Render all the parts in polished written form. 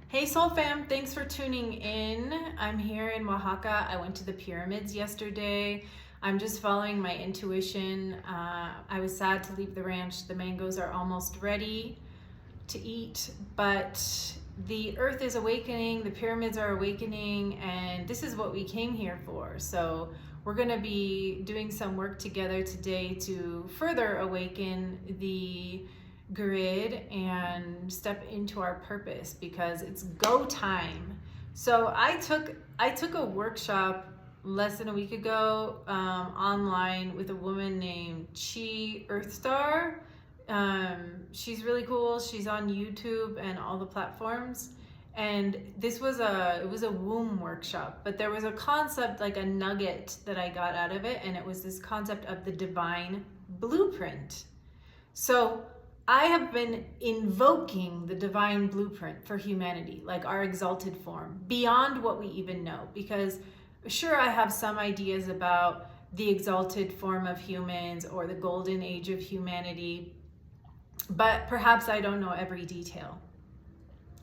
Hey Soul Fam, thanks for tuning in. I'm here in Oaxaca. I went to the pyramids yesterday. I'm just following my intuition. I was sad to leave the ranch. The mangoes are almost ready to eat, but the earth is awakening, the pyramids are awakening, and this is what we came here for. So we're going to be doing some work together today to further awaken the grid and step into our purpose, because it's go time. So I took a workshop less than a week ago online with a woman named Chi Earthstar. She's really cool. She's on YouTube and all the platforms. And it was a womb workshop, but there was a concept, like a nugget that I got out of it, and it was this concept of the divine blueprint. So I have been invoking the divine blueprint for humanity, like our exalted form, beyond what we even know. Because sure, I have some ideas about the exalted form of humans or the golden age of humanity, but perhaps I don't know every detail.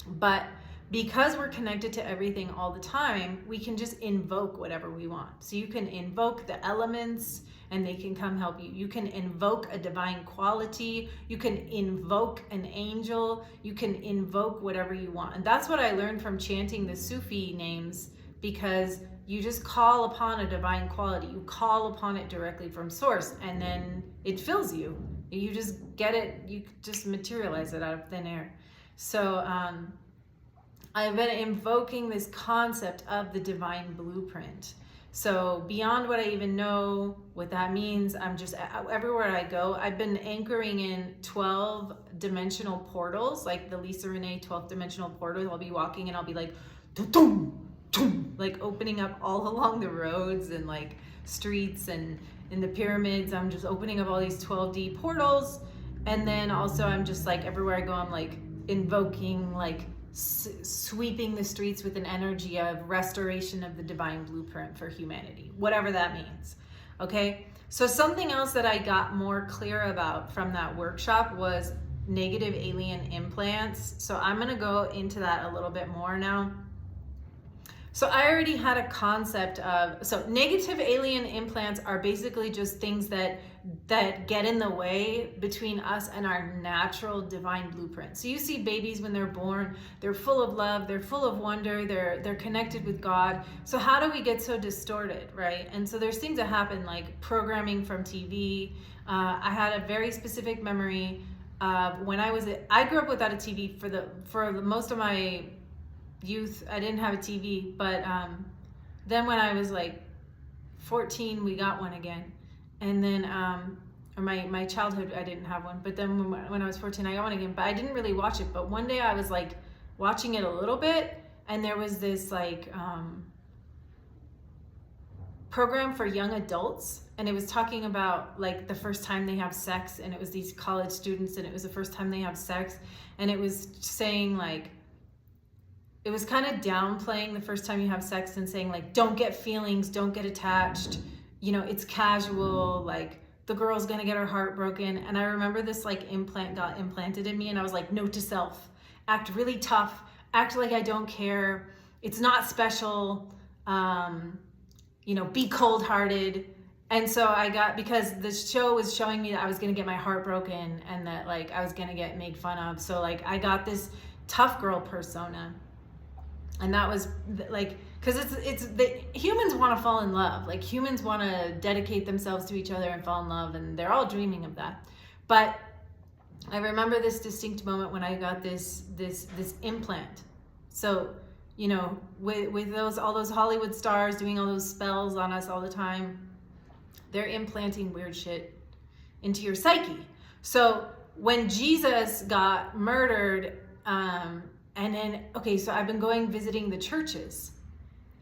But because we're connected to everything all the time, we can just invoke whatever we want. So you can invoke the elements and they can come help you. You can invoke a divine quality. You can invoke an angel. You can invoke whatever you want. And that's what I learned from chanting the Sufi names, because you just call upon a divine quality. You call upon it directly from source, and then it fills you. You just get it. You just materialize it out of thin air. So I've been invoking this concept of the divine blueprint. So beyond what I even know what that means, I'm just, everywhere I go, I've been anchoring in 12 dimensional portals, like the Lisa Renee 12 dimensional portals. I'll be walking and I'll be like, dum, dum, like opening up all along the roads and like streets, and in the pyramids, I'm just opening up all these 12D portals. And then also I'm just like, everywhere I go, I'm like invoking, like sweeping the streets with an energy of restoration of the divine blueprint for humanity, whatever that means. Okay, so something else that I got more clear about from that workshop was negative alien implants. So I'm going to go into that a little bit more now. So I already had a concept of, so negative alien implants are basically just things that get in the way between us and our natural divine blueprint. So you see babies when they're born, they're full of love, they're full of wonder, they're connected with God. So how do we get so distorted, right? And so there's things that happen, like programming from TV. I had a very specific memory of when I grew up without a TV for most of my youth. I didn't have a TV, but then when I was like 14, we got one again. And then, or my childhood, I didn't have one. But then when I was 14, I got one again. But I didn't really watch it. But one day I was like watching it a little bit, and there was this like program for young adults, and it was talking about like the first time they have sex, and it was these college students, and it was the first time they have sex, and it was saying like, it was kind of downplaying the first time you have sex and saying like, don't get feelings, don't get attached, you know, it's casual, like the girl's gonna get her heart broken. And I remember this like implant got implanted in me, and I was like, note to self, act really tough, act like I don't care, it's not special, you know, be cold-hearted. And so because the show was showing me that I was gonna get my heart broken and that like I was gonna get made fun of, so like I got this tough girl persona. And that was like, because it's the humans want to fall in love, like humans want to dedicate themselves to each other and fall in love, and they're all dreaming of that. But I remember this distinct moment when I got this implant. So, you know, with all those Hollywood stars doing all those spells on us all the time, they're implanting weird shit into your psyche. So when Jesus got murdered, and then, okay, so I've been visiting the churches,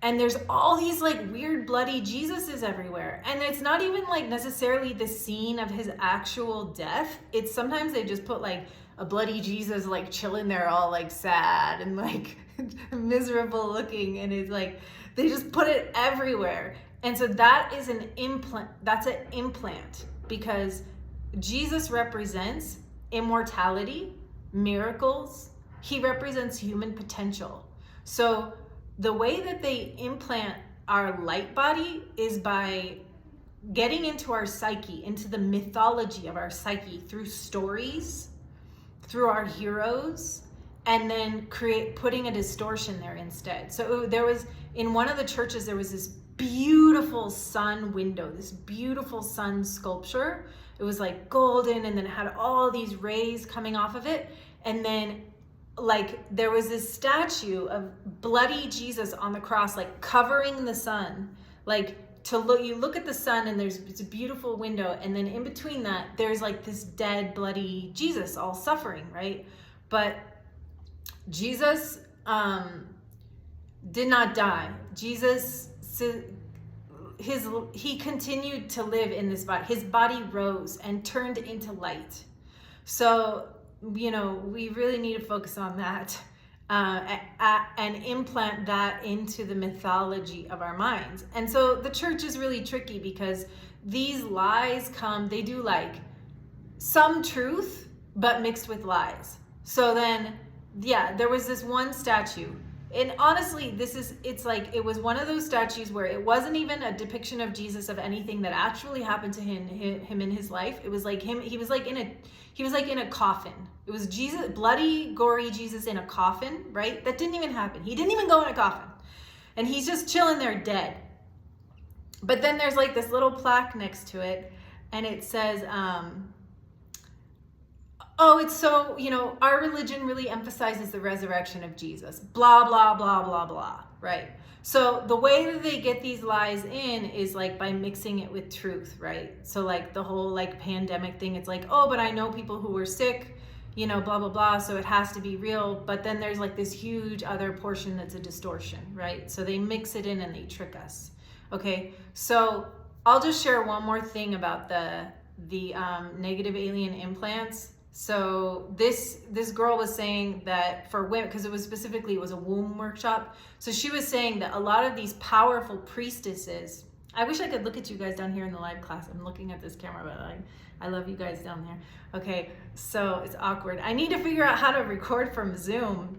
and there's all these like weird bloody Jesuses everywhere. And it's not even like necessarily the scene of his actual death. It's sometimes they just put like a bloody Jesus like chilling there all like sad and like miserable looking. And it's like, they just put it everywhere. And so that is an implant. That's an implant, because Jesus represents immortality, miracles, he represents human potential. So the way that they implant our light body is by getting into our psyche, into the mythology of our psyche through stories, through our heroes, and then putting a distortion there instead. So there was, in one of the churches, there was this beautiful sun window, this beautiful sun sculpture. It was like golden, and then it had all these rays coming off of it. And then like there was this statue of bloody Jesus on the cross, like covering the sun, like to look, you look at the sun and it's a beautiful window, and then in between that there's like this dead bloody Jesus all suffering, right? But Jesus did not die. Jesus, he continued to live in this body. His body rose and turned into light. So we really need to focus on that and implant that into the mythology of our minds. And so the church is really tricky because these lies they do like some truth, but mixed with lies. So then, yeah, there was this one statue. And honestly, it was one of those statues where it wasn't even a depiction of Jesus, of anything that actually happened to him in his life. It was like he was like in a coffin. It was Jesus, bloody, gory Jesus in a coffin, right? That didn't even happen. He didn't even go in a coffin. And he's just chilling there dead. But then there's like this little plaque next to it, and it says, it's so, our religion really emphasizes the resurrection of Jesus, blah, blah, blah, blah, blah, right? So the way that they get these lies in is like by mixing it with truth, right? So like the whole like pandemic thing, it's like, but I know people who were sick, blah, blah, blah, so it has to be real. But then there's like this huge other portion that's a distortion, right? So they mix it in and they trick us. Okay, so I'll just share one more thing about the negative alien implants. So this girl was saying that for women, because it was a womb workshop. So she was saying that a lot of these powerful priestesses, I wish I could look at you guys down here in the live class. I'm looking at this camera, but I love you guys down there. Okay, so it's awkward. I need to figure out how to record from Zoom,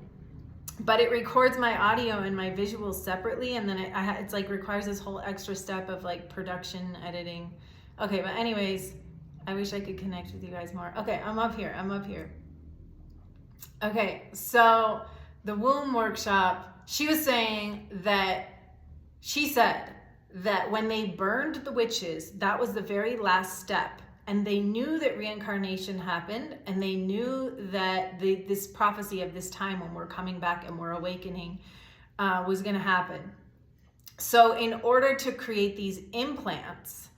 but it records my audio and my visuals separately, and then it's like requires this whole extra step of like production editing. Okay, but anyways, I wish I could connect with you guys more. Okay, I'm up here. Okay, so the womb workshop, she said that when they burned the witches, that was the very last step. And they knew that reincarnation happened, and they knew that this prophecy of this time when we're coming back and we're awakening was going to happen. So in order to create these implants,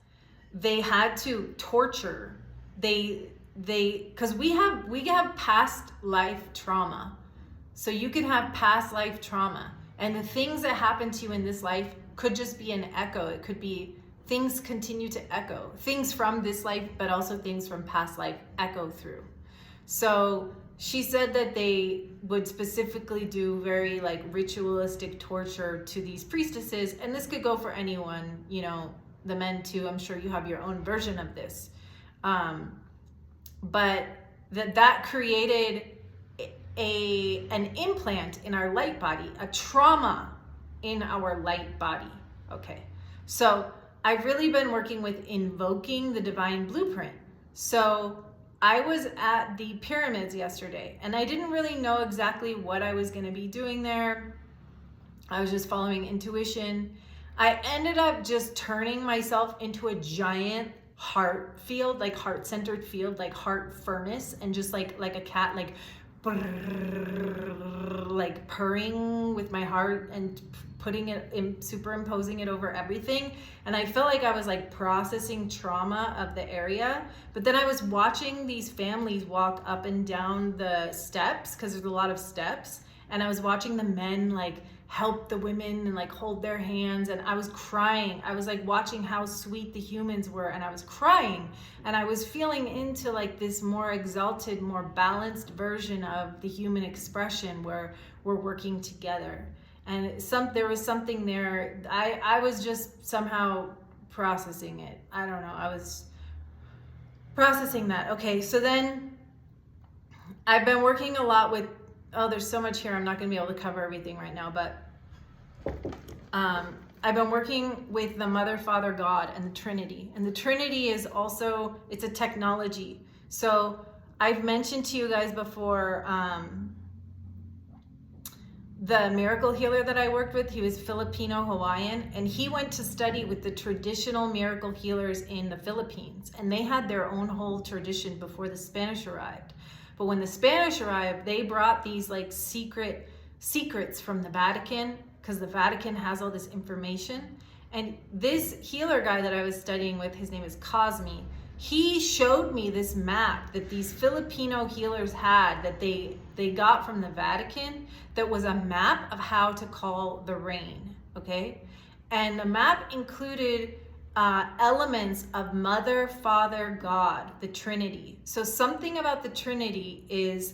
they had to torture. Because we have past life trauma. So you can have past life trauma, and the things that happen to you in this life could just be an echo. It could be things continue to echo, things from this life, but also things from past life echo through. So she said that they would specifically do very like ritualistic torture to these priestesses, and this could go for anyone, the men too. I'm sure you have your own version of this. But that created an implant in our light body, a trauma in our light body. Okay, so I've really been working with invoking the divine blueprint. So I was at the pyramids yesterday, and I didn't really know exactly what I was going to be doing there. I was just following intuition. I ended up just turning myself into a giant heart field, like heart-centered field, like heart furnace, and just like a cat, like purring with my heart and putting it in, superimposing it over everything. And I felt like I was like processing trauma of the area. But then I was watching these families walk up and down the steps, because there's a lot of steps, and I was watching the men like help the women and like hold their hands, and I was crying. I was like watching how sweet the humans were, and I was crying, and I was feeling into like this more exalted, more balanced version of the human expression where we're working together. And there was something there. I was just somehow processing it. I don't know, I was processing that. Okay, so then I've been working a lot with oh, there's so much here. I'm not going to be able to cover everything right now, but I've been working with the Mother, Father, God, and the Trinity. And the Trinity is also, it's a technology. So I've mentioned to you guys before, the miracle healer that I worked with, he was Filipino Hawaiian, and he went to study with the traditional miracle healers in the Philippines. And they had their own whole tradition before the Spanish arrived. But when the Spanish arrived, they brought these like secrets from the Vatican, because the Vatican has all this information. And this healer guy that I was studying with, his name is Cosme, he showed me this map that these Filipino healers had that they got from the Vatican, that was a map of how to call the rain, okay? And the map included elements of Mother, Father, God, the Trinity. So something about the Trinity is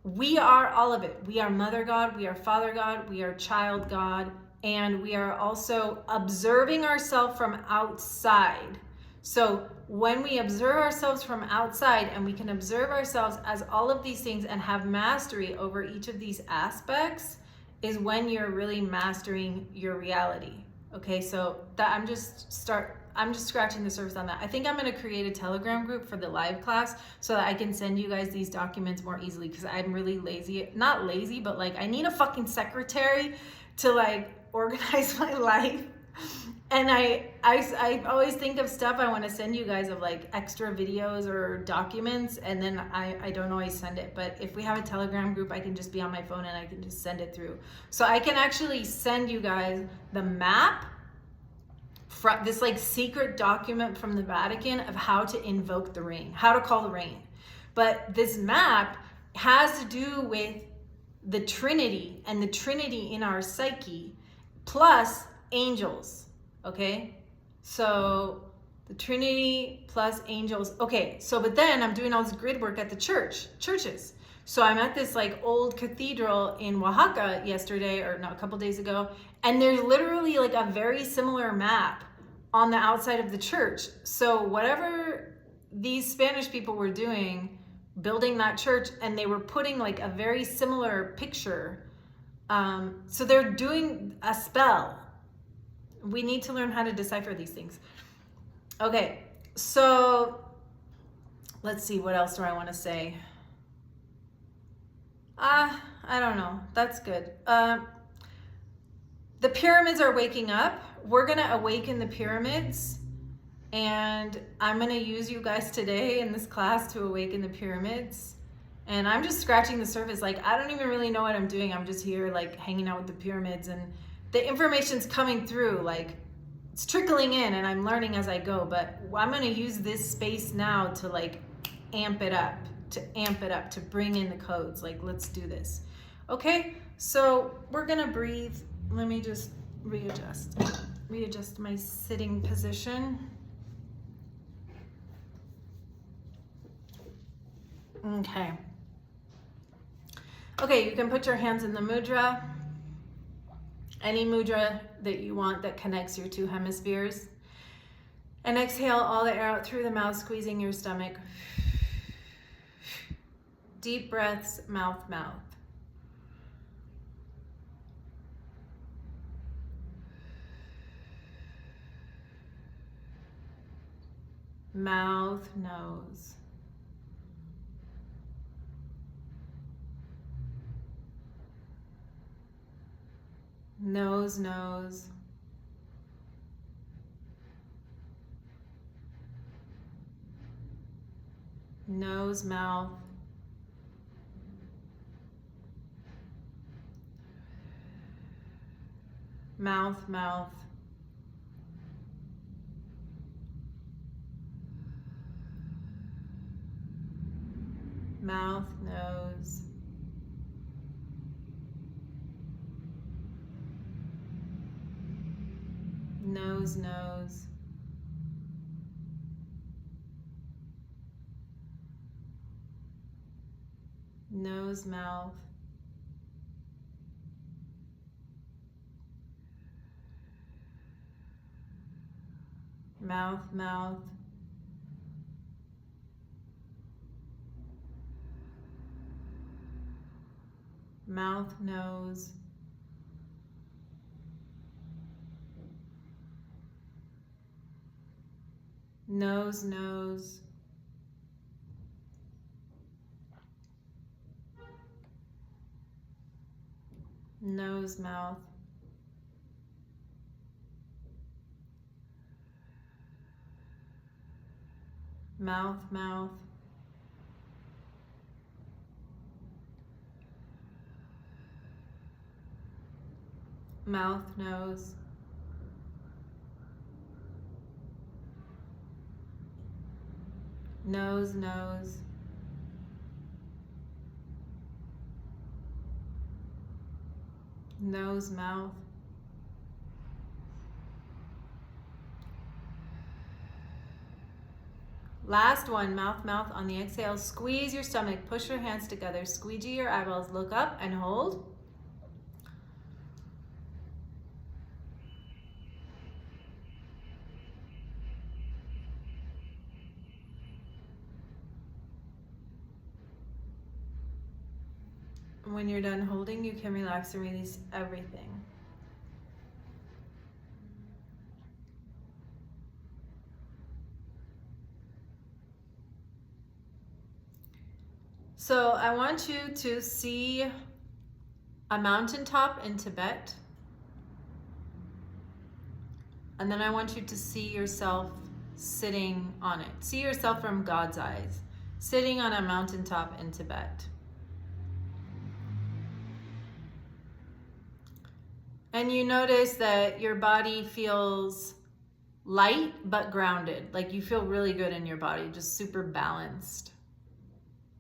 we are all of it. We are Mother God, we are Father God, we are Child God, and we are also observing ourselves from outside. So when we observe ourselves from outside, and we can observe ourselves as all of these things and have mastery over each of these aspects, is when you're really mastering your reality. Okay, so that I'm just scratching the surface on that. I think I'm going to create a Telegram group for the live class so that I can send you guys these documents more easily, because I'm really lazy. Not lazy, but like I need a fucking secretary to like organize my life. And I always think of stuff I want to send you guys of like extra videos or documents, and then I don't always send it. But if we have a Telegram group, I can just be on my phone and I can just send it through. So I can actually send you guys the map, this like secret document from the Vatican of how to invoke the rain, how to call the rain. But this map has to do with the Trinity and the Trinity in our psyche, plus angels. Okay, so the Trinity plus angels. Okay, so but then I'm doing all this grid work at the churches. So I'm at this like old cathedral in Oaxaca yesterday, or no, a couple days ago, and there's literally like a very similar map on the outside of the church. So whatever these Spanish people were doing, building that church, and they were putting like a very similar picture. So they're doing a spell. We need to learn how to decipher these things. Okay, so let's see, what else do I want to say? I don't know. That's good. The pyramids are waking up. We're going to awaken the pyramids. And I'm going to use you guys today in this class to awaken the pyramids. And I'm just scratching the surface. Like, I don't even really know what I'm doing. I'm just here, like, hanging out with the pyramids. And the information's coming through. Like, it's trickling in, and I'm learning as I go. But I'm going to use this space now to, like, amp it up. To bring in the codes. Like, let's do this. Okay? So, we're going to breathe. Let me just readjust my sitting position. Okay. Okay, you can put your hands in the mudra. Any mudra that you want that connects your two hemispheres. And exhale all the air out through the mouth, squeezing your stomach. Deep breaths, mouth, mouth. Mouth, nose. Nose, nose. Nose, mouth. Mouth, mouth. Mouth, nose. Nose, nose. Nose, mouth. Mouth, mouth. mouth, nose. Nose, nose. Nose, mouth. Mouth, mouth. Mouth, nose. Nose, nose. Nose, mouth. Last one, mouth, mouth on the exhale. Squeeze your stomach, push your hands together, squeegee your eyeballs, look up and hold. When you're done holding, you can relax and release everything. So I want you to see a mountaintop in Tibet. And then I want you to see yourself sitting on it. See yourself from God's eyes, sitting on a mountaintop in Tibet. And you notice that your body feels light but grounded. Like you feel really good in your body, just super balanced.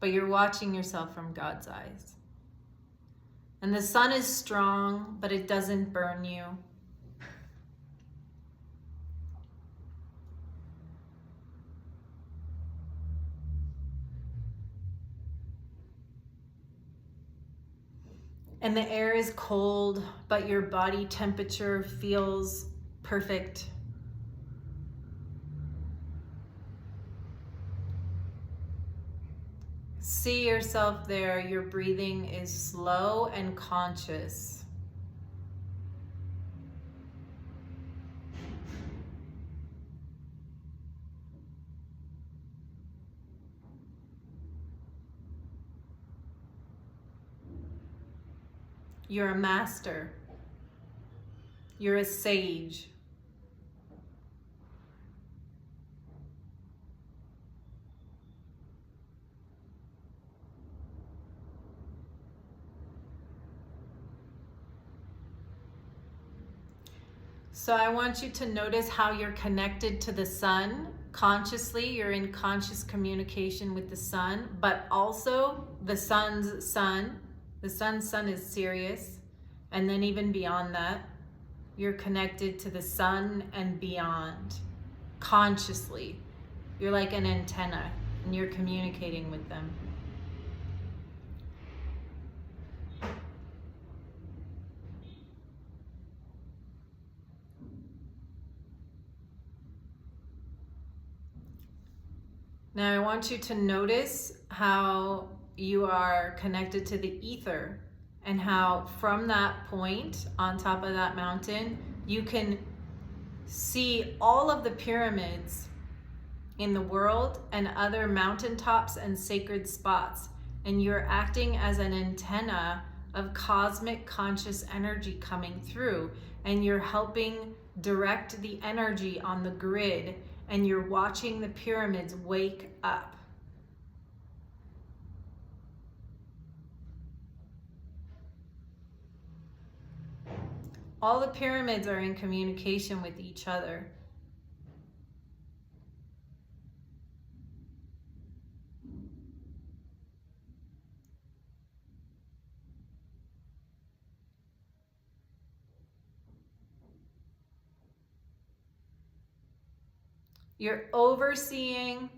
But you're watching yourself from God's eyes. And the sun is strong, but it doesn't burn you. And the air is cold, but your body temperature feels perfect. See yourself there. Your breathing is slow and conscious. You're a master. You're a sage. So I want you to notice how you're connected to the sun. Consciously, you're in conscious communication with the sun, but also the sun's sun. The sun's sun is Sirius. And then even beyond that, you're connected to the sun and beyond. Consciously. You're like an antenna and you're communicating with them. Now I want you to notice how you are connected to the ether and how from that point on top of that mountain, you can see all of the pyramids in the world and other mountaintops and sacred spots. And you're acting as an antenna of cosmic conscious energy coming through. And you're helping direct the energy on the grid. And you're watching the pyramids wake up. All the pyramids are in communication with each other. You're overseeing,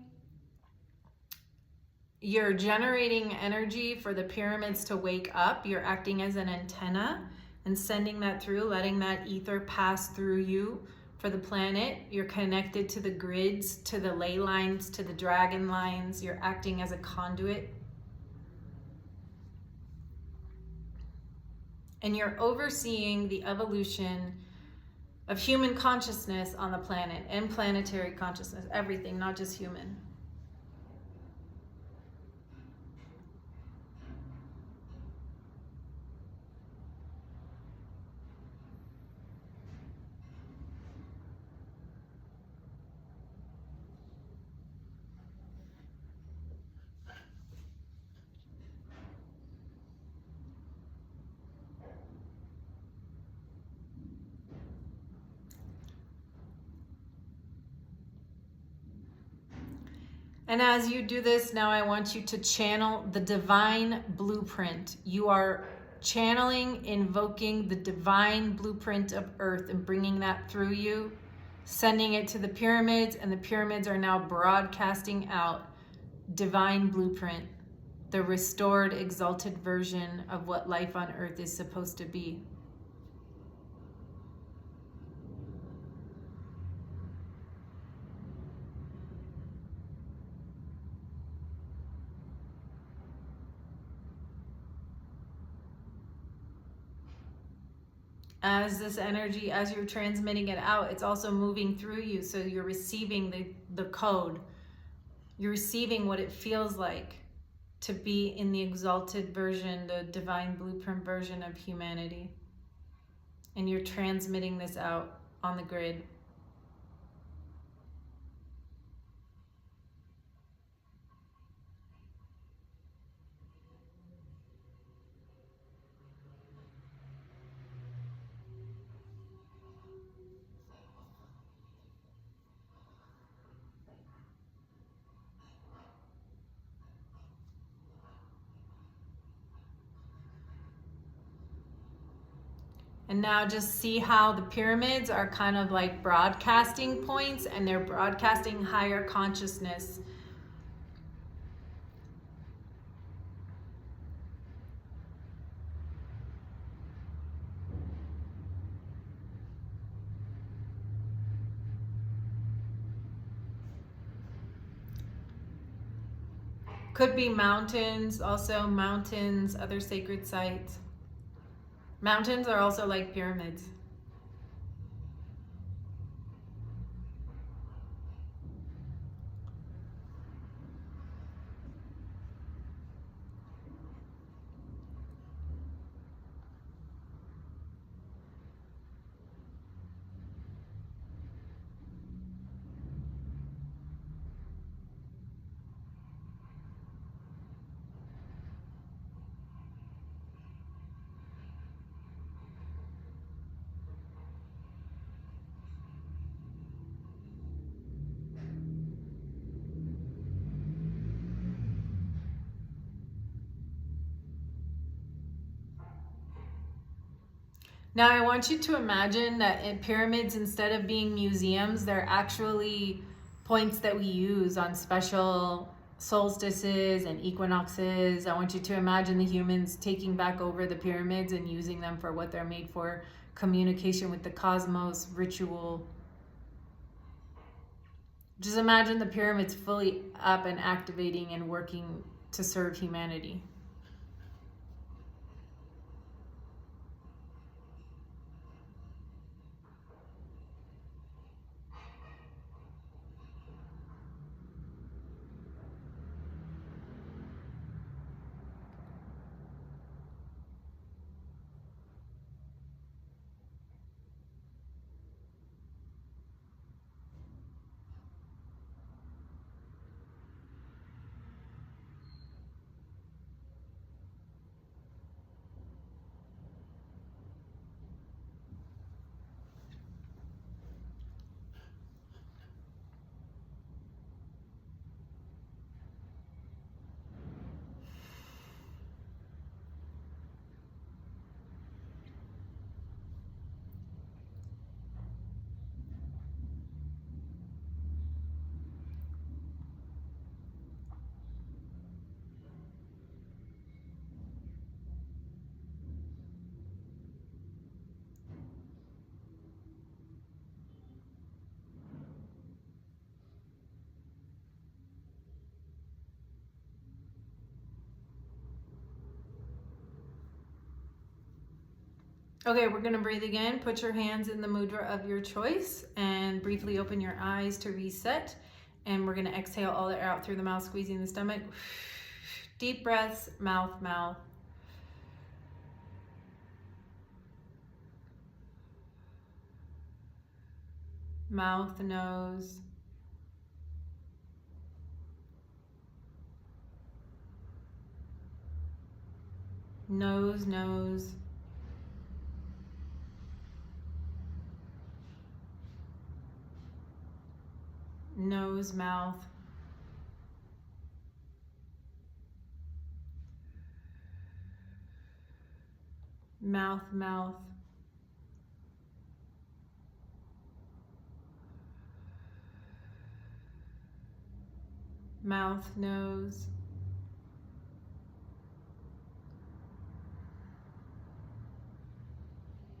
you're generating energy for the pyramids to wake up. You're acting as an antenna and sending that through, letting that ether pass through you for the planet. You're connected to the grids, to the ley lines, to the dragon lines. You're acting as a conduit. And you're overseeing the evolution of human consciousness on the planet and planetary consciousness, everything, not just human. And as you do this, now I want you to channel the divine blueprint. You are channeling, invoking the divine blueprint of Earth and bringing that through you, sending it to the pyramids, and the pyramids are now broadcasting out divine blueprint, the restored, exalted version of what life on Earth is supposed to be. As this energy, as you're transmitting it out, it's also moving through you. So you're receiving the code. You're receiving what it feels like to be in the exalted version, the divine blueprint version of humanity. And you're transmitting this out on the grid. And now just see how the pyramids are kind of like broadcasting points, and they're broadcasting higher consciousness. Could be mountains, also mountains, other sacred sites. Mountains are also like pyramids. Now I want you to imagine that in pyramids, instead of being museums, they're actually points that we use on special solstices and equinoxes. I want you to imagine the humans taking back over the pyramids and using them for what they're made for: communication with the cosmos, ritual. Just imagine the pyramids fully up and activating and working to serve humanity. Okay, we're gonna breathe again. Put your hands in the mudra of your choice and briefly open your eyes to reset. And we're gonna exhale all the air out through the mouth, squeezing the stomach. Deep breaths, mouth, mouth. Mouth, nose. Nose, nose. Nose, mouth. Mouth, mouth. Mouth, nose.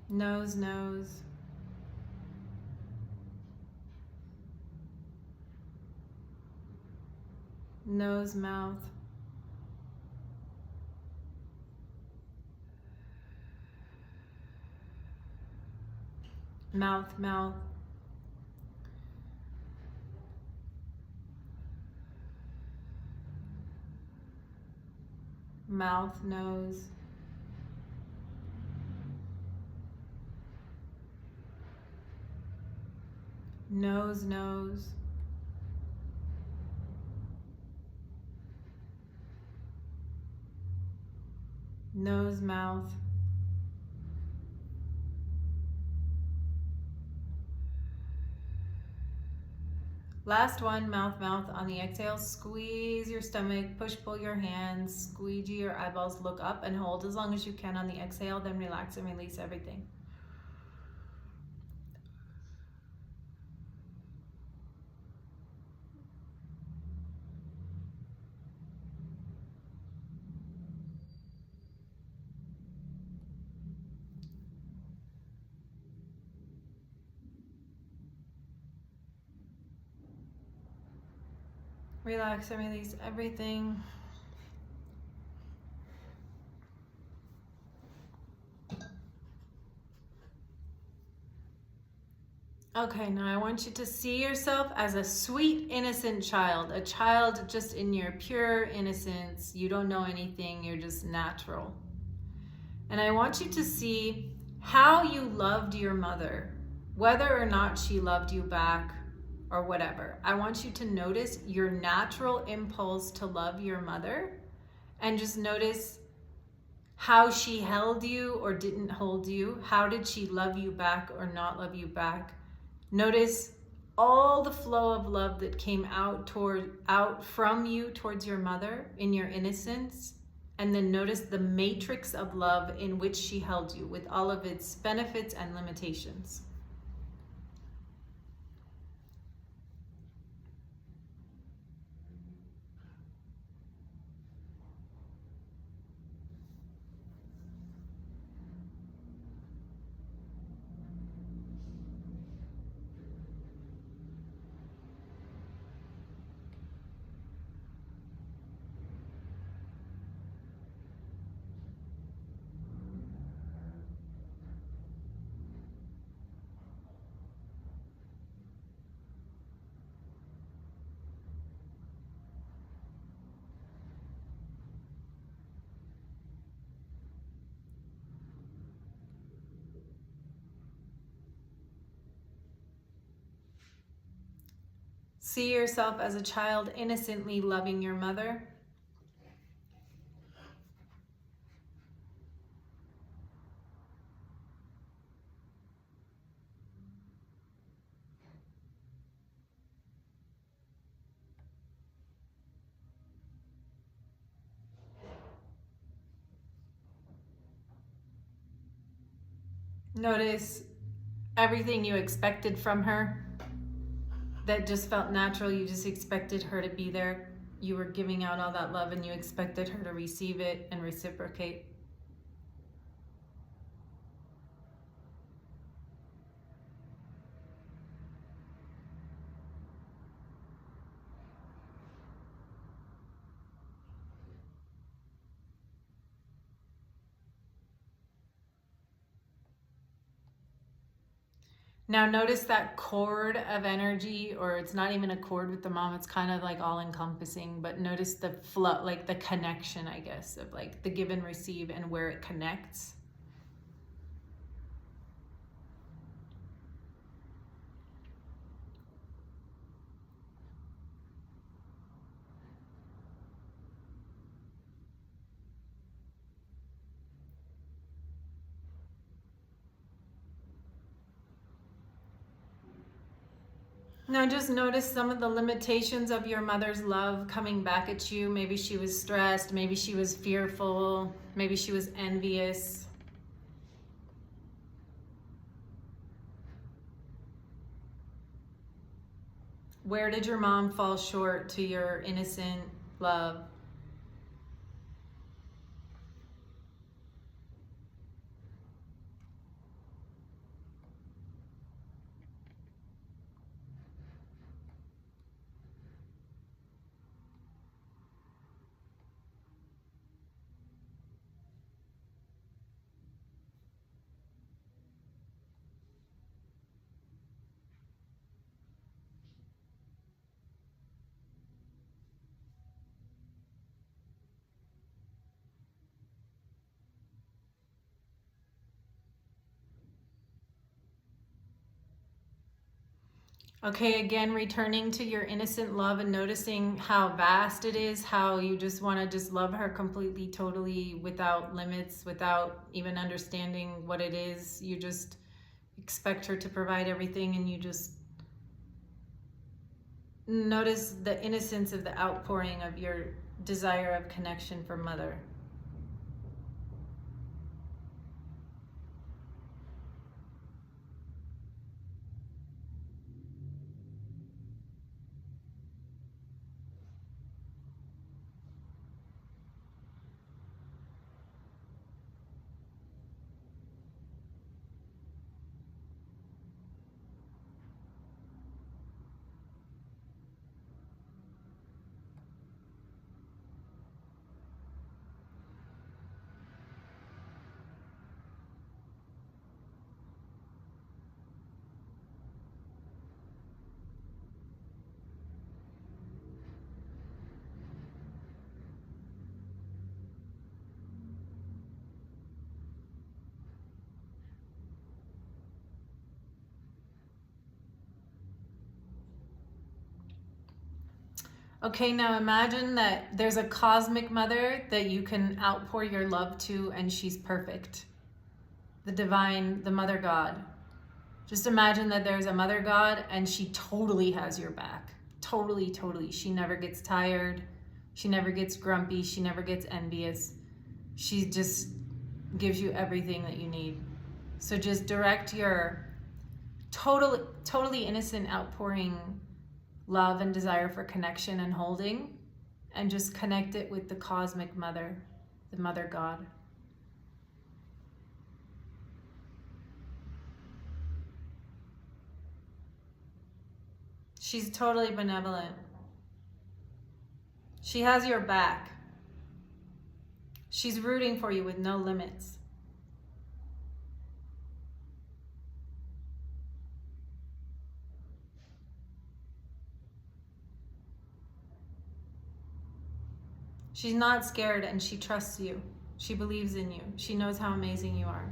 Nose, nose. Nose, mouth. Mouth, mouth. Mouth, nose. Nose, nose. Nose, mouth. Last one, mouth, mouth on the exhale. Squeeze your stomach, push, pull your hands, squeegee your eyeballs, look up and hold as long as you can on the exhale, then relax and release everything. Relax and release everything. Okay, now I want you to see yourself as a sweet, innocent child, a child just in your pure innocence. You don't know anything, you're just natural. And I want you to see how you loved your mother, whether or not she loved you back or whatever. I want you to notice your natural impulse to love your mother and just notice how she held you or didn't hold you. How did she love you back or not love you back? Notice all the flow of love that came out from you towards your mother in your innocence. And then notice the matrix of love in which she held you with all of its benefits and limitations. See yourself as a child innocently loving your mother. Notice everything you expected from her that just felt natural. You just expected her to be there. You were giving out all that love and you expected her to receive it and reciprocate. Now notice that cord of energy, or it's not even a cord with the mom, it's kind of like all encompassing, but notice the flow, like the connection, I guess, of like the give and receive and where it connects. Now just notice some of the limitations of your mother's love coming back at you. Maybe she was stressed, maybe she was fearful, maybe she was envious. Where did your mom fall short to your innocent love? Okay, again, returning to your innocent love and noticing how vast it is, how you just want to just love her completely, totally, without limits, without even understanding what it is. You just expect her to provide everything, and you just notice the innocence of the outpouring of your desire of connection for mother. Okay, now imagine that there's a cosmic mother that you can outpour your love to, and she's perfect. The divine, the mother God. Just imagine that there's a mother God and she totally has your back. Totally, totally. She never gets tired. She never gets grumpy. She never gets envious. She just gives you everything that you need. So just direct your totally innocent outpouring love and desire for connection and holding, and just connect it with the cosmic mother, the mother God. She's totally benevolent. She has your back. She's rooting for you with no limits. She's not scared, and she trusts you. She believes in you. She knows how amazing you are.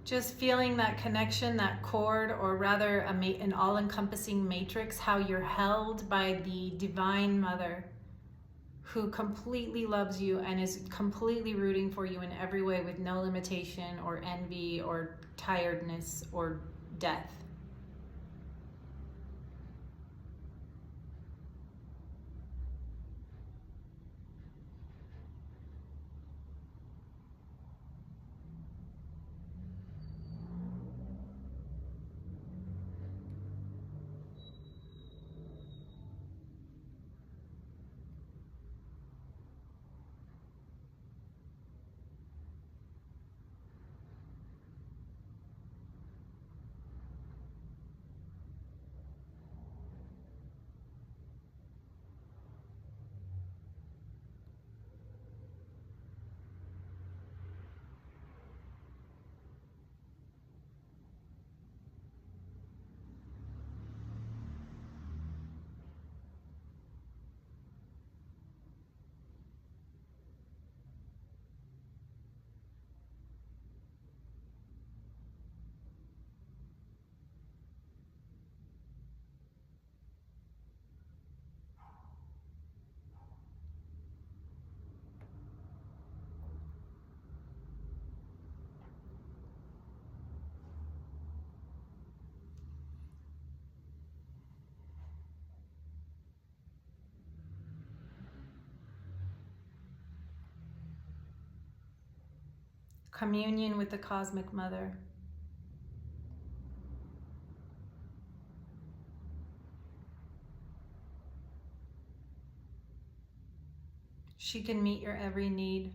Just feeling that connection, that cord, or rather an all-encompassing matrix, how you're held by the divine mother who completely loves you and is completely rooting for you in every way with no limitation or envy or tiredness or death. Communion with the Cosmic Mother. She can meet your every need.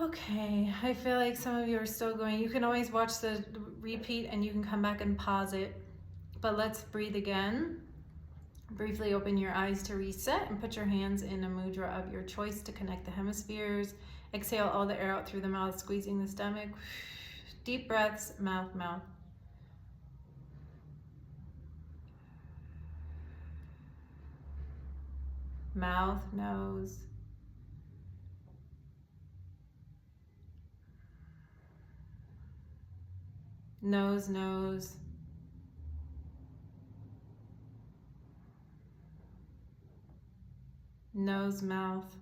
Okay, I feel like some of you are still going. You can always watch the repeat and you can come back and pause it. But let's breathe again. Briefly open your eyes to reset and put your hands in a mudra of your choice to connect the hemispheres. Exhale all the air out through the mouth, squeezing the stomach. Deep breaths, mouth, mouth. Mouth, nose. Nose, nose. Nose, mouth.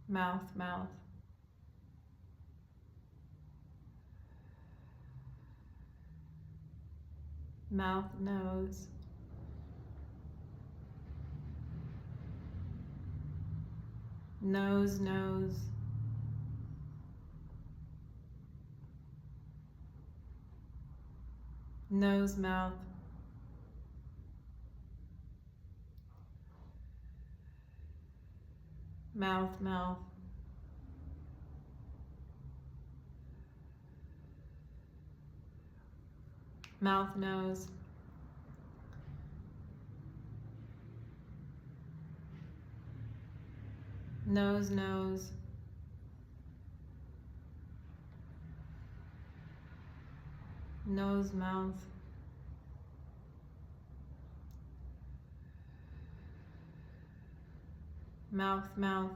Mouth, mouth. Mouth, nose. Nose, nose. Nose, mouth. Mouth, mouth. Mouth, nose. Nose, nose. Nose, mouth. Mouth, mouth.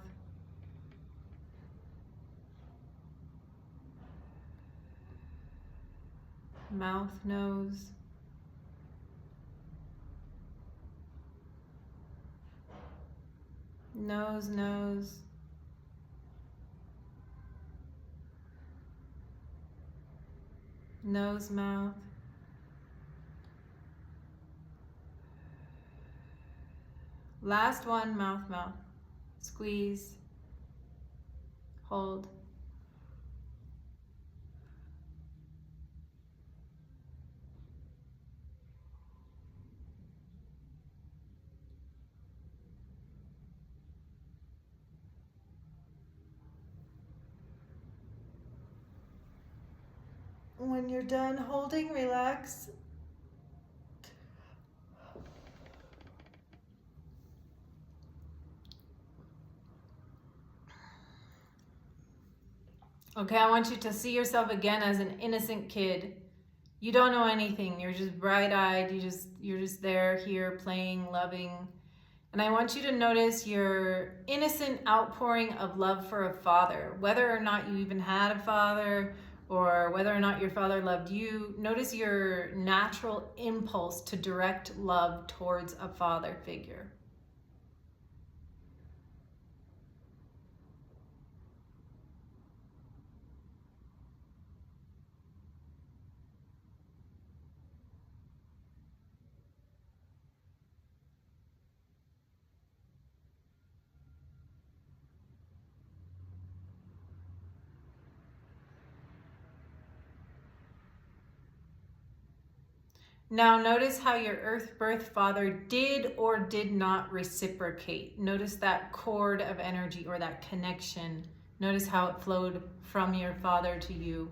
Mouth, nose. Nose, nose. Nose, mouth. Last one, mouth, mouth. Squeeze. Hold. When you're done holding, relax. Okay, I want you to see yourself again as an innocent kid. You don't know anything. You're just bright-eyed. You're just there, here, playing, loving. And I want you to notice your innocent outpouring of love for a father, whether or not you even had a father or whether or not your father loved you. Notice your natural impulse to direct love towards a father figure. Now notice how your earth birth father did or did not reciprocate. Notice that cord of energy or that connection. Notice how it flowed from your father to you.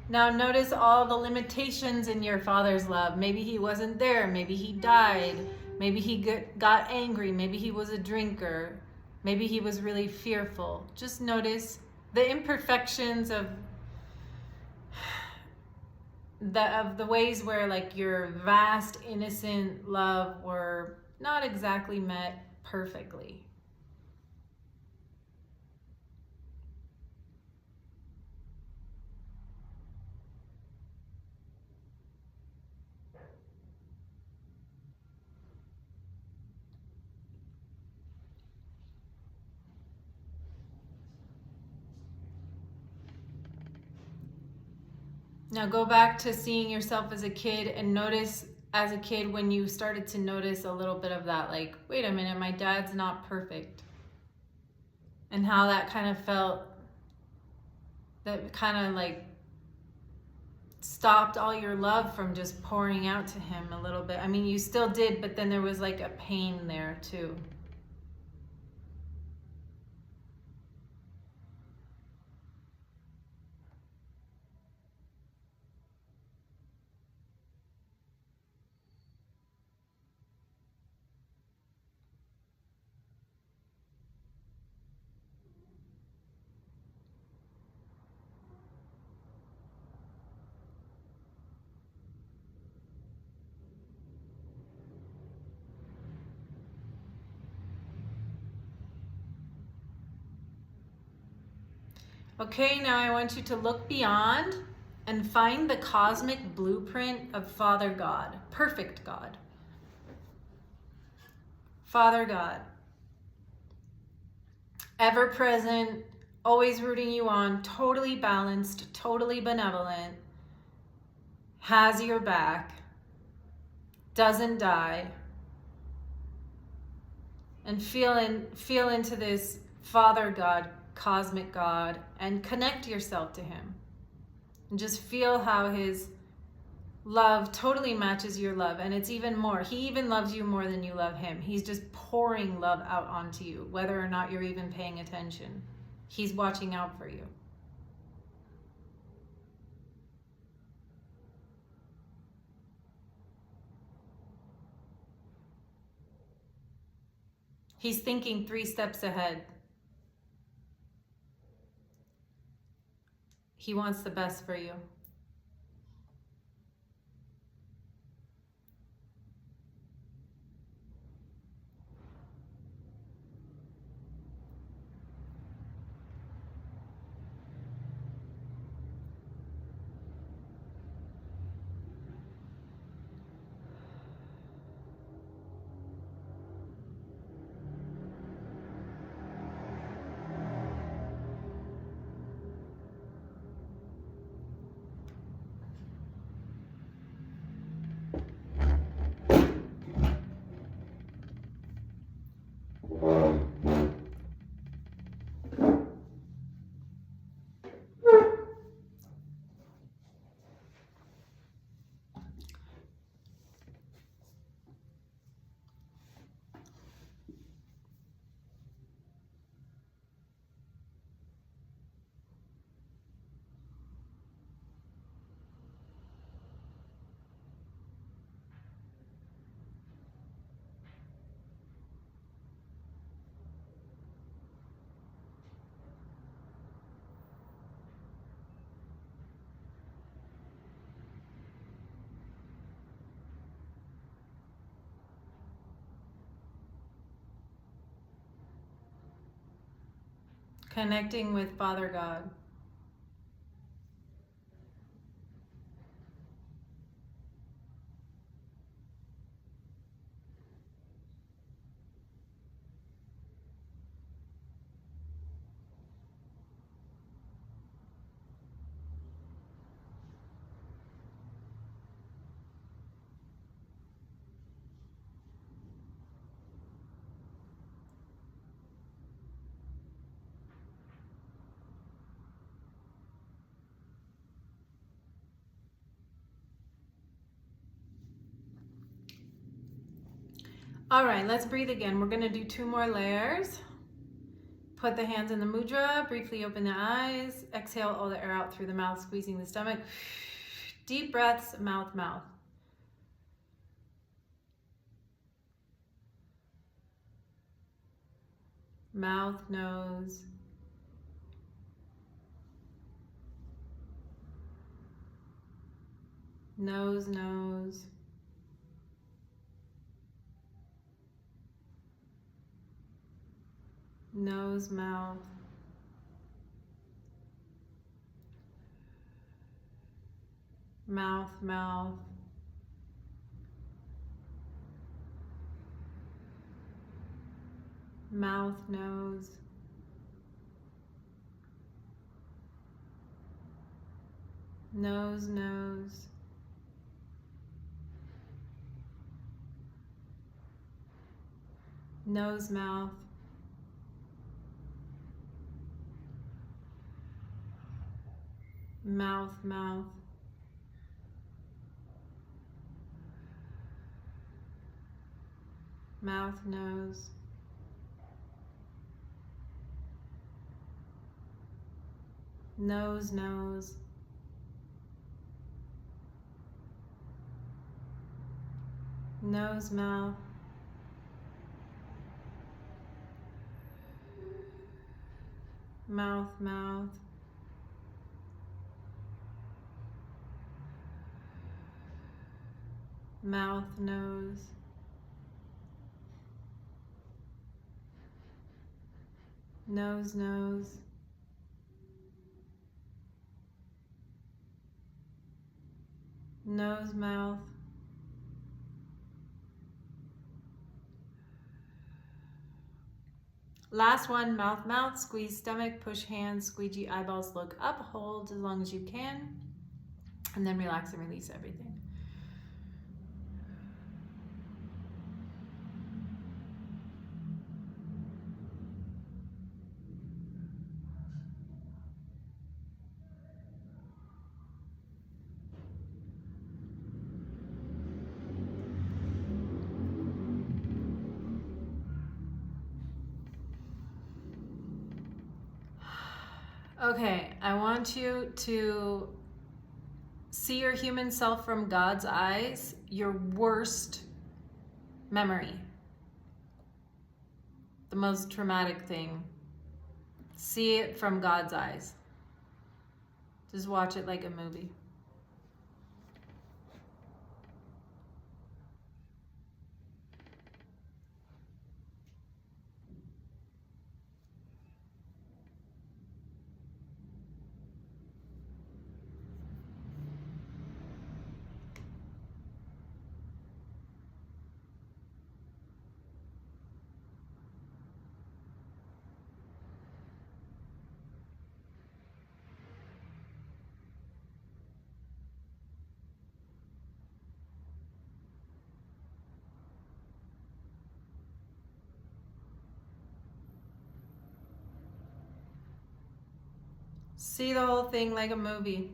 Now notice all the limitations in your father's love. Maybe he wasn't there. Maybe he died. Maybe he got angry. Maybe he was a drinker. Maybe he was really fearful. Just notice the imperfections of the ways where like your vast innocent love were not exactly met perfectly. Now go back to seeing yourself as a kid and notice as a kid when you started to notice a little bit of that, like, wait a minute, my dad's not perfect. And how that kind of felt, that kind of like stopped all your love from just pouring out to him a little bit. I mean, you still did, but then there was like a pain there too. Okay, now I want you to look beyond and find the cosmic blueprint of Father God, perfect God. Father God, ever present, always rooting you on, totally balanced, totally benevolent, has your back, doesn't die. And feel into this Father God, cosmic God, and connect yourself to him. And just feel how his love totally matches your love, and it's even more. He even loves you more than you love him. He's just pouring love out onto you, whether or not you're even paying attention. He's watching out for you. He's thinking 3 steps ahead. He wants the best for you. Connecting with Father God. All right, let's breathe again. We're gonna do 2 more layers. Put the hands in the mudra, briefly open the eyes, exhale all the air out through the mouth, squeezing the stomach. Deep breaths, mouth, mouth. Mouth, nose. Nose, nose. Nose, mouth. Mouth, mouth. Mouth, nose. Nose, nose. Nose, mouth. Mouth, mouth. Mouth, nose. Nose, nose. Nose, mouth. Mouth, mouth. Mouth, nose. Nose, nose. Nose, mouth. Last one, mouth, mouth. Squeeze stomach, push hands, squeegee eyeballs, look up, hold as long as you can, and then relax and release everything. Okay, I want you to see your human self from God's eyes, your worst memory, the most traumatic thing. See it from God's eyes. Just watch it like a movie. See the whole thing like a movie.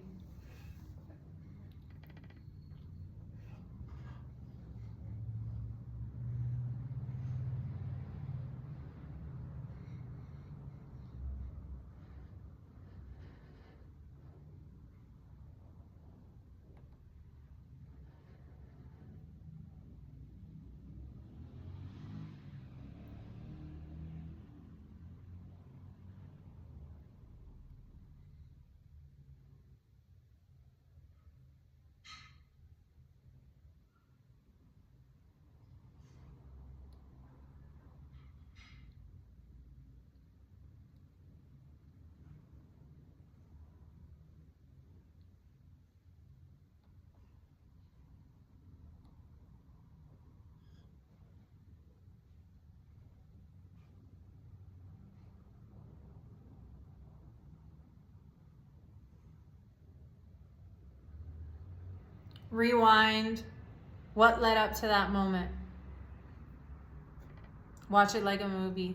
Rewind. What led up to that moment? Watch it like a movie.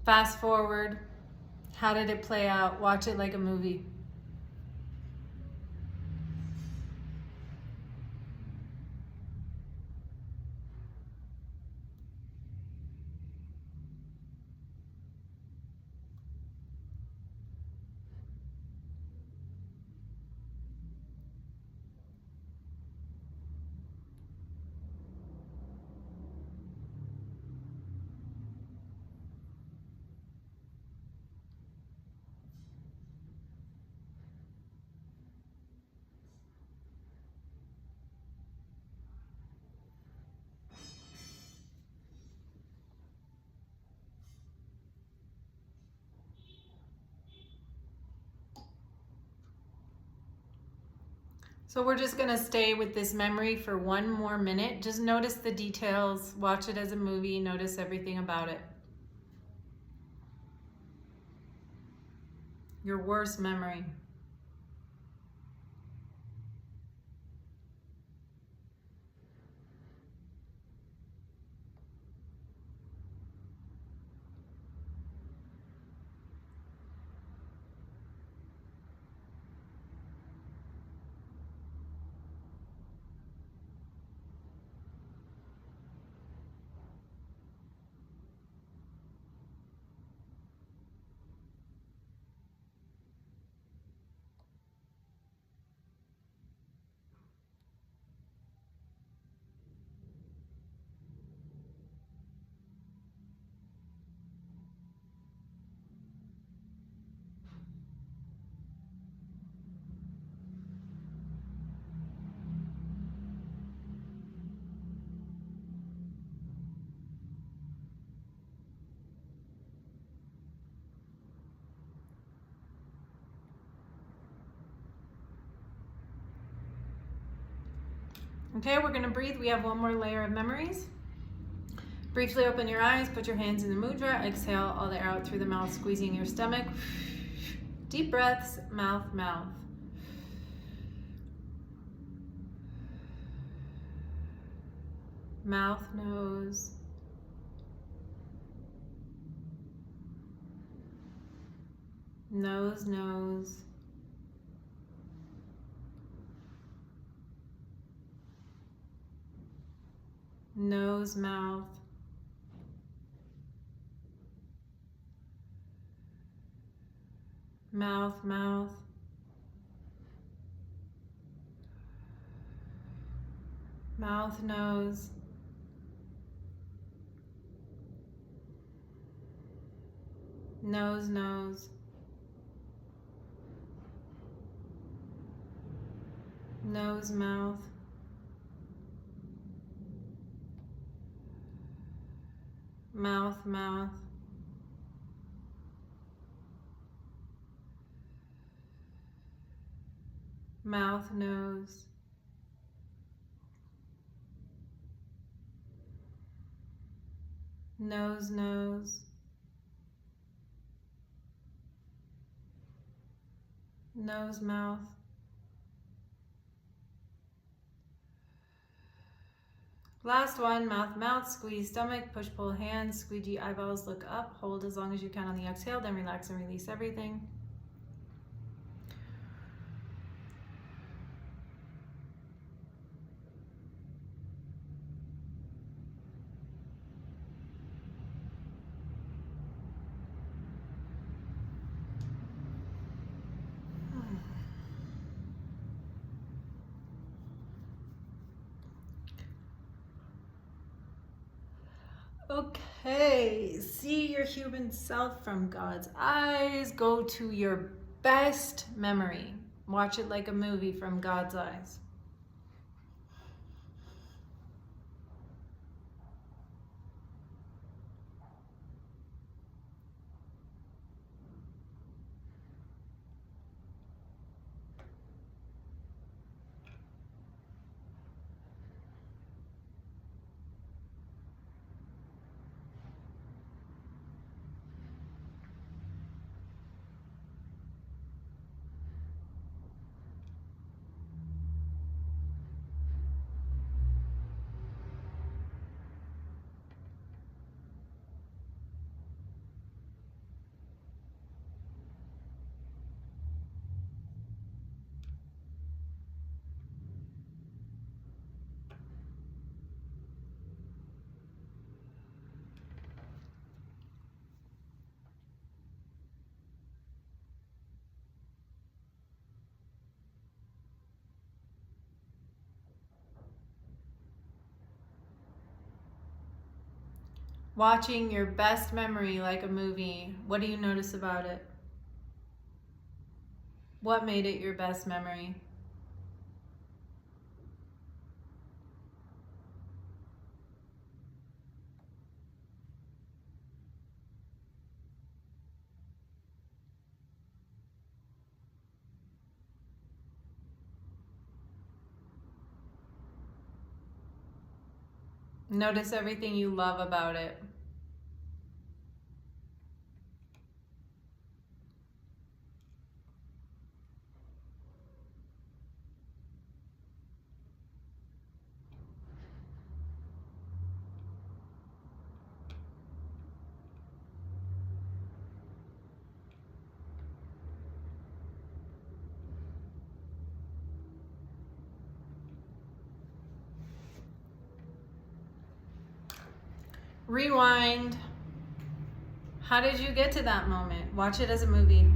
Fast forward. How did it play out? Watch it like a movie. So we're just gonna stay with this memory for 1 more minute. Just notice the details, watch it as a movie, notice everything about it. Your worst memory. Okay, we're gonna breathe. We have 1 more layer of memories. Briefly open your eyes, put your hands in the mudra, exhale all the air out through the mouth, squeezing your stomach. Deep breaths, mouth, mouth. Mouth, nose. Nose, nose. Nose, mouth. Mouth, mouth. Mouth, nose. Nose, nose. Nose, mouth. Mouth, mouth. Mouth, nose. Nose, nose. Nose, mouth. Last one, mouth, mouth, squeeze stomach, push, pull hands, squeegee eyeballs, look up, hold as long as you can on the exhale, then relax and release everything. Okay, see your human self from God's eyes. Go to your best memory. Watch it like a movie from God's eyes. Watching your best memory like a movie. What do you notice about it? What made it your best memory? Notice everything you love about it. Rewind. How did you get to that moment? Watch it as a movie.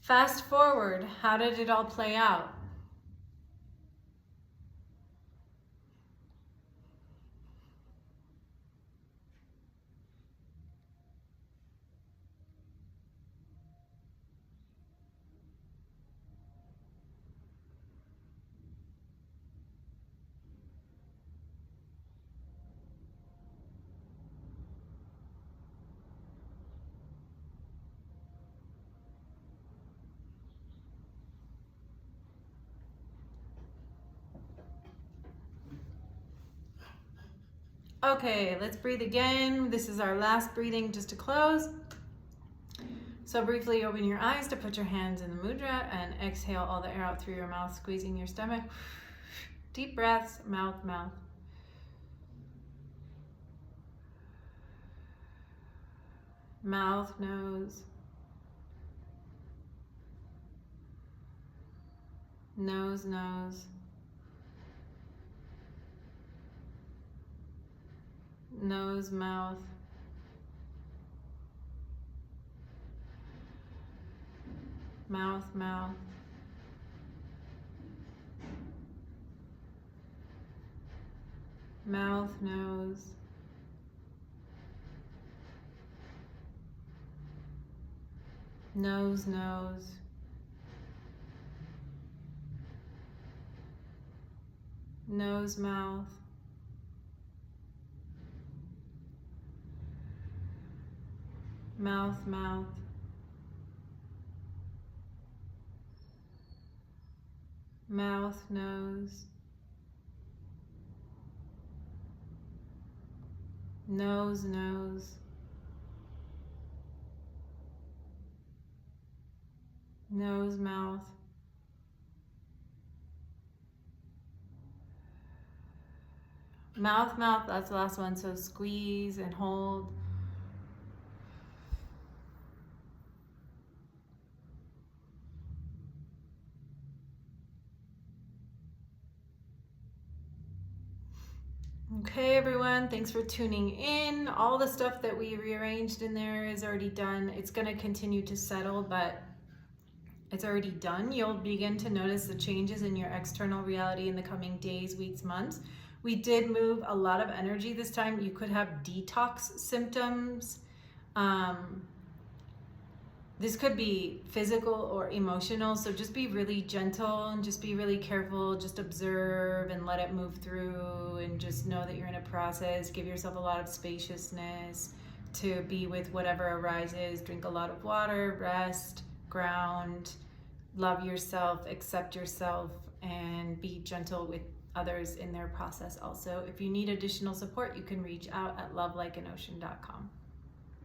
Fast forward. How did it all play out? Okay, let's breathe again. This is our last breathing just to close. So briefly open your eyes to put your hands in the mudra and exhale all the air out through your mouth, squeezing your stomach. Deep breaths, mouth, mouth. Mouth, nose. Nose, nose. Nose, mouth. Mouth, mouth. Mouth, nose. Nose, nose. Nose, mouth. Mouth, mouth. Mouth, nose. Nose, nose. Nose, mouth. Mouth, mouth, that's the last one. So squeeze and hold. Okay, everyone, thanks for tuning in. All the stuff that we rearranged in there is already done. It's going to continue to settle, but it's already done. You'll begin to notice the changes in your external reality in the coming days, weeks, months. We did move a lot of energy this time. You could have detox symptoms. This could be physical or emotional, so just be really gentle and just be really careful. Just observe and let it move through, and just know that you're in a process. Give yourself a lot of spaciousness to be with whatever arises. Drink a lot of water, rest, ground, love yourself, accept yourself, and be gentle with others in their process also. If you need additional support, you can reach out at lovelikeanocean.com.